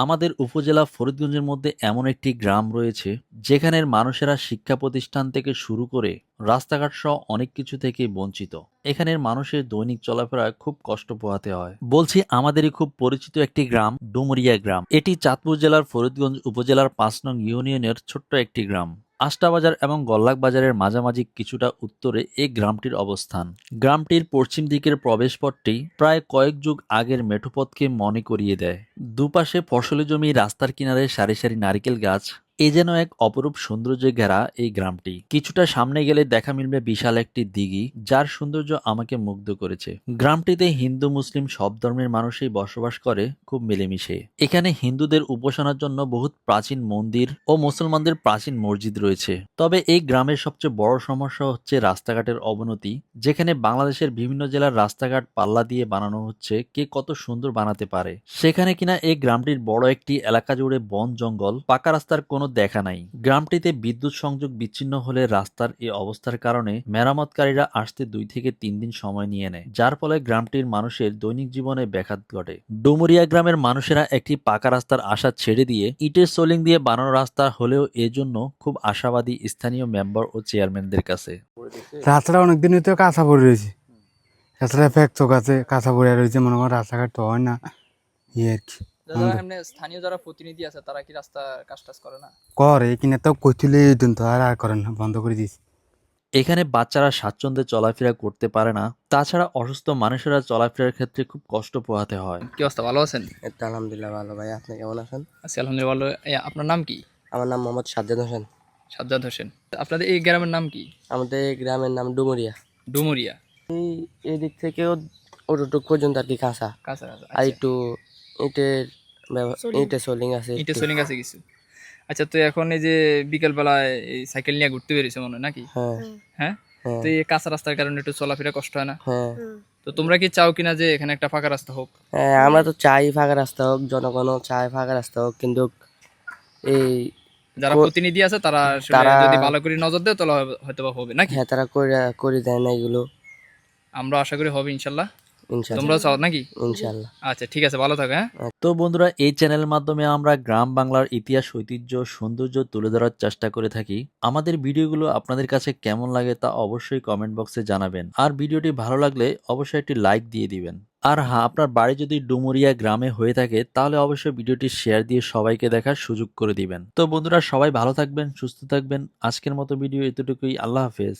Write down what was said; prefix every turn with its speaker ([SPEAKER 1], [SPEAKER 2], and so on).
[SPEAKER 1] আমাদের উপজেলা ফরিদগঞ্জের মধ্যে এমন একটি গ্রাম রয়েছে যেখানের মানুষেরা শিক্ষা প্রতিষ্ঠান থেকে শুরু করে রাস্তাঘাট সহ অনেক কিছু থেকে বঞ্চিত। এখানের মানুষের দৈনিক চলাফেরায় খুব কষ্ট পোহাতে হয়। বলছি আমাদেরই খুব পরিচিত একটি গ্রাম, ডুমুরিয়া গ্রাম। এটি চাঁদপুর জেলার ফরিদগঞ্জ উপজেলার ৫ নং ইউনিয়নের ছোট্ট একটি গ্রাম। আষ্টাবাজার এবং গল্লাক বাজারের মাঝামাঝি কিছুটা উত্তরে এই গ্রামটির অবস্থান। গ্রামটির পশ্চিম দিকের প্রবেশপথটি প্রায় কয়েক যুগ আগের মেঠোপথকে মনে করিয়ে দেয়। দুপাশে ফসলি জমি, রাস্তার কিনারে সারি সারি নারিকেল গাছ। এ যেন এক অপরূপ সৌন্দর্যে ঘেরা এই গ্রামটি। কিছুটা সামনে গেলে দেখা মিলবে বিশাল একটি দিঘি, যার সৌন্দর্য আমাকে মুগ্ধ করেছে। গ্রামটিতে হিন্দু মুসলিম সব ধর্মের মানুষই বসবাস করে খুব মিলেমিশে। এখানে হিন্দুদের উপাসনার জন্য বহুত প্রাচীন মন্দির ও মুসলমানদের প্রাচীন মসজিদ রয়েছে। তবে এই গ্রামের সবচেয়ে বড় সমস্যা হচ্ছে রাস্তাঘাটের অবনতি। যেখানে বাংলাদেশের বিভিন্ন জেলার রাস্তাঘাট পাল্লা দিয়ে বানানো হচ্ছে কে কত সুন্দর বানাতে পারে, সেখানে কিনা এই গ্রামটির বড় একটি এলাকা জুড়ে বন জঙ্গল, পাকা রাস্তার কোনো দেখা নাই। গ্রামটিতে বিদ্যুৎ সংযোগ বিচ্ছিন্ন হলে রাস্তার এই অবস্থার কারণে মেরামতকারীরা আসতে ২ থেকে ৩ দিন সময় নিয়ে নেয়, যার ফলে গ্রামটির মানুষের দৈনিক জীবনে ব্যাঘাত ঘটে। ডুমুরিয়া গ্রামের মানুষেরা একটি পাকা রাস্তার আশা ছেড়ে দিয়ে ইটের সোলিং দিয়ে বানানো রাস্তা হলেও এজন্য খুব আশাবাদী স্থানীয় মেম্বার ও চেয়ারম্যানদের কাছে।
[SPEAKER 2] রাস্তাটা অনেকদিন তো কাঁচা পড়ে রয়েছে, রাস্তাটা ফ্যাকচক আছে, কাঁচা পড়ে রয়েছে, মনে করেন রাস্তাঘাট তো হয় না ইয়ে আর কি।
[SPEAKER 3] যারা এমনি স্থানীয় যারা প্রতিনিধি আছে তারা কি রাস্তা কাজ টাজ করে না?
[SPEAKER 2] করে কিনে তো কইলে দিন তো আর করেন না, বন্ধ করে দিয়েছি।
[SPEAKER 1] এখানে বাচ্চারা স্বাচ্ছন্দ্যে চলাফেরা করতে পারে না। তাছাড়া অসুস্থ মানুষেরা চলাফেরার ক্ষেত্রে খুব কষ্ট পোহাতে হয়।
[SPEAKER 3] কি অবস্থা, ভালো আছেন?
[SPEAKER 4] এই তো আলহামদুলিল্লাহ ভালো ভাই, আপনি কেমন আছেন?
[SPEAKER 3] আছি আলহামদুলিল্লাহ ভালো। আপনার নাম কি?
[SPEAKER 4] আমার নাম মোহাম্মদ সাজ্জাদ হোসেন।
[SPEAKER 3] সাজ্জাদ হোসেন। আপনাদের এই গ্রামের নাম কি?
[SPEAKER 4] আমাদের এই গ্রামের নাম ডুমুরিয়া।
[SPEAKER 3] ডুমুরিয়া।
[SPEAKER 4] এই দিক থেকেও ওটুক পর্যন্ত আর কি কাঁচা,
[SPEAKER 3] কাছাকাছি।
[SPEAKER 4] আর একটু ইটের ইটের সোলিং আছে
[SPEAKER 3] ইটে
[SPEAKER 4] একটু।
[SPEAKER 3] সোলিং আছে কিছু। আচ্ছা, তো এখন এই যে বিকেল বেলায় এই সাইকেল নিয়ে ঘুরতে বেরিয়েছে মনে হয় নাকি?
[SPEAKER 4] হ্যাঁ
[SPEAKER 3] হ্যাঁ।
[SPEAKER 4] হ্যাঁ
[SPEAKER 3] তো এই কাঁচা রাস্তার কারণে একটু চলাফেরা কষ্ট হয় না?
[SPEAKER 4] হ্যাঁ
[SPEAKER 3] তো তোমরা কি চাও কিনা যে এখানে একটা ফাঁকা রাস্তা হোক?
[SPEAKER 4] হ্যাঁ, আমরা তো চাই ফাঁকা রাস্তা হোক, জনগণও চায় ফাঁকা রাস্তা হোক, কিন্তু এই
[SPEAKER 3] যারা প্রতিনিধি আছে তারা আসলে যদি ভালো করে নজর দেয় তাহলে হয়তো বা হবে নাকি?
[SPEAKER 4] হ্যাঁ তারা করে দেয় না এগুলো।
[SPEAKER 3] আমরা আশা করি হবে ইনশাল্লাহ।
[SPEAKER 4] ইনশাল্লাহ
[SPEAKER 3] তোমরাও চাও নাকি?
[SPEAKER 4] ইনশাল্লাহ।
[SPEAKER 3] আচ্ছা ঠিক আছে, ভালো থাকো। হ্যাঁ।
[SPEAKER 1] তো বন্ধুরা, এই চ্যানেলের মাধ্যমে আমরা গ্রাম বাংলার ইতিহাস, ঐতিহ্য, সৌন্দর্য তুলে ধরার চেষ্টা করে থাকি। আমাদের ভিডিওগুলো আপনাদের কাছে কেমন লাগে তা অবশ্যই কমেন্ট বক্সে জানাবেন। আর ভিডিওটি ভালো লাগলে অবশ্যই একটি লাইক দিয়ে দিবেন। আর হ্যাঁ, আপনার বাড়ি যদি ডুমুরিয়া গ্রামে হয়ে থাকে তাহলে অবশ্যই ভিডিওটি শেয়ার দিয়ে সবাইকে দেখার সুযোগ করে দিবেন। তো বন্ধুরা, সবাই ভালো থাকবেন, সুস্থ থাকবেন। আজকের মতো ভিডিও এতটুকুই। আল্লাহ হাফেজ।